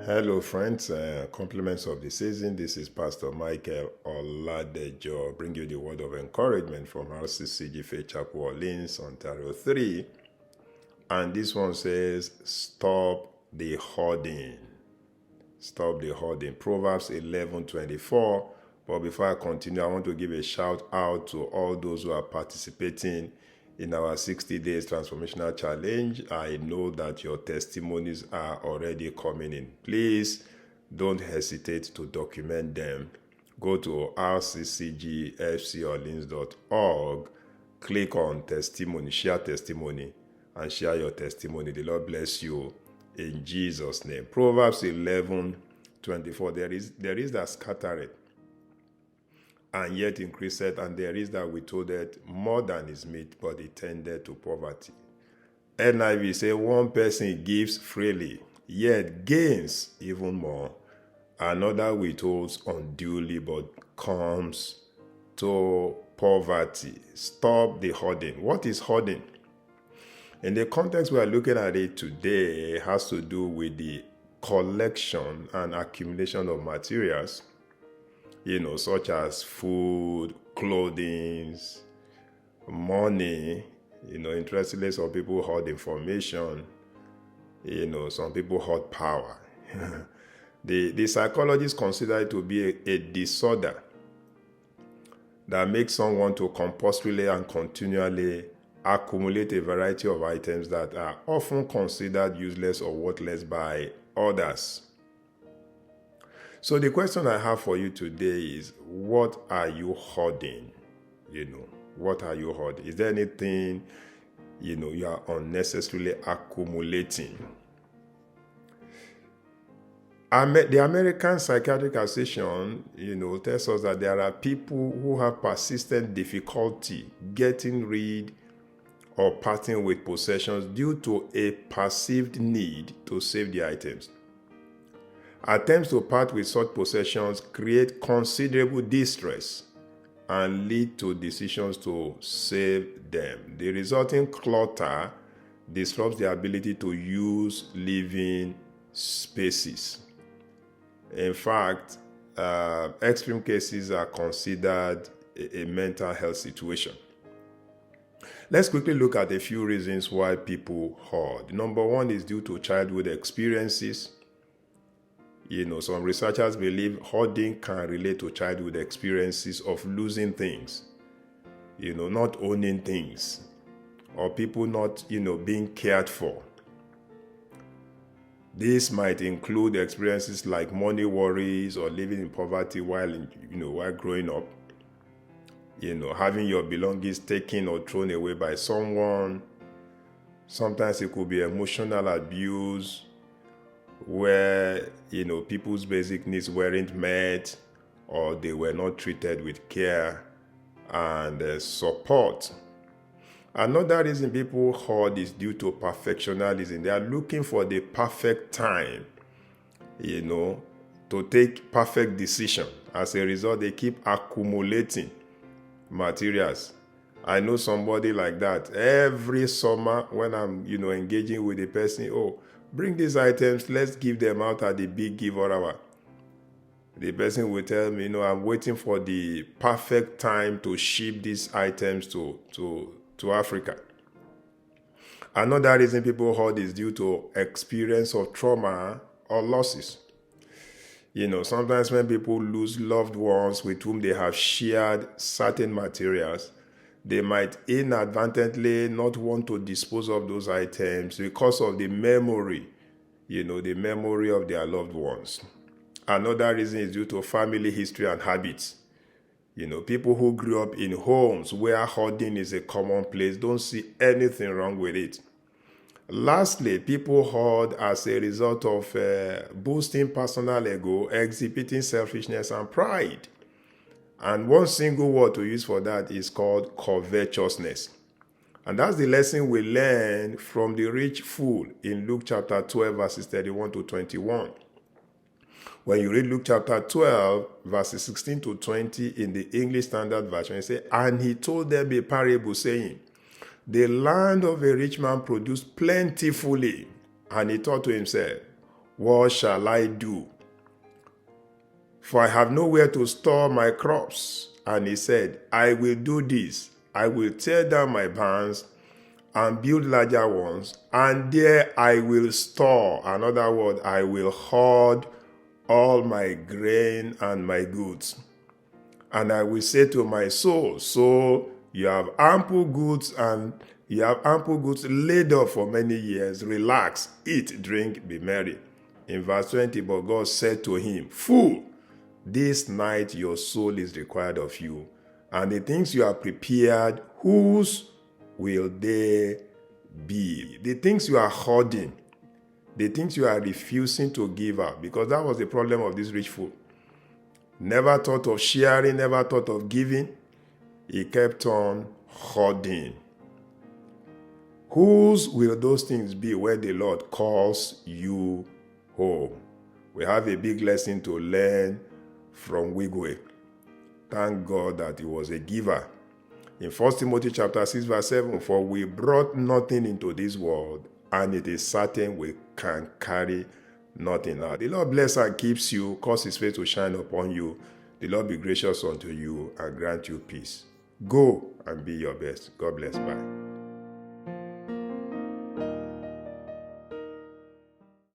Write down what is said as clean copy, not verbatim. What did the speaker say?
Hello, friends. Compliments of the season. This is Pastor Michael Oladejo. Bring you the word of encouragement from RCCG Faith Chapel, Orleans, Ontario 3. And this one says, stop the hoarding. Stop the hoarding. Proverbs 11:24. But before I continue, I want to give a shout out to all those who are participating in our 60 days transformational challenge. I know that your testimonies are already coming in. Please don't hesitate to document them. Go to rccgfcorleans.org, click on testimony, share testimony, and share your testimony. The Lord bless you in Jesus' name. Proverbs 11:24. There is that scattereth, and yet increaseth, and there is that withholdeth more than is meet, but it tendeth to poverty. NIV say, one person gives freely, yet gains even more. Another withholds unduly, but comes to poverty. Stop the hoarding. What is hoarding? In the context we are looking at it today, it has to do with the collection and accumulation of materials, such as food, clothing, money. Interestingly, some people hoard information. Some people hoard power. The psychologists consider it to be a disorder that makes someone to compulsorily and continually accumulate a variety of items that are often considered useless or worthless by others. So the question I have for you today is, what are you hoarding? What are you hoarding? Is there anything, you are unnecessarily accumulating? The American Psychiatric Association, tells us that there are people who have persistent difficulty getting rid or parting with possessions due to a perceived need to save the items. Attempts to part with such possessions create considerable distress and lead to decisions to save them. The resulting clutter disrupts the ability to use living spaces. In fact, extreme cases are considered a mental health situation. Let's quickly look at a few reasons why people hoard. Number one is due to childhood experiences. Some researchers believe hoarding can relate to childhood experiences of losing things, not owning things, or people not, being cared for. This might include experiences like money worries or living in poverty while growing up. Having your belongings taken or thrown away by someone. Sometimes it could be emotional abuse, where people's basic needs weren't met, or they were not treated with care and support. Another reason people hoard is due to perfectionism. They are looking for the perfect time, to take perfect decision. As a result, they keep accumulating materials. I know somebody like that. Every summer when I'm, engaging with a person, bring these items, let's give them out at the big giveaway hour. The person will tell me, I'm waiting for the perfect time to ship these items to Africa. Another reason people hoard is due to experience of trauma or losses. Sometimes when people lose loved ones with whom they have shared certain materials, they might inadvertently not want to dispose of those items because of the memory, the memory of their loved ones. Another reason is due to family history and habits. People who grew up in homes where hoarding is a commonplace don't see anything wrong with it. Lastly, people hoard as a result of boosting personal ego, exhibiting selfishness and pride. And one single word to use for that is called covetousness. And that's the lesson we learn from the rich fool in Luke chapter 12, verses 31 to 21. When you read Luke chapter 12, verses 16 to 20 in the English Standard Version, it says, and he told them a parable, saying, the land of a rich man produced plentifully. And he thought to himself, What shall I do? For I have nowhere to store my crops. And he said, I will do this. I will tear down my barns and build larger ones, and there I will store. In other words, I will hoard all my grain and my goods. And I will say to my soul, so you have ample goods laid up for many years. Relax, eat, drink, be merry. In verse 20, but God said to him, fool, this night your soul is required of you, and the things you have prepared, whose will they be? The things you are hoarding, the things you are refusing to give up, because that was the problem of this rich fool. Never thought of sharing, never thought of giving. He kept on hoarding. Whose will those things be when the Lord calls you home? We have a big lesson to learn from Wigwe. Thank God that he was a giver. In 1 Timothy chapter 6 verse 7, for we brought nothing into this world, and it is certain we can carry nothing out. The Lord bless and keeps you, cause his face to shine upon you. The Lord be gracious unto you and grant you peace. Go and be your best. God bless. Bye.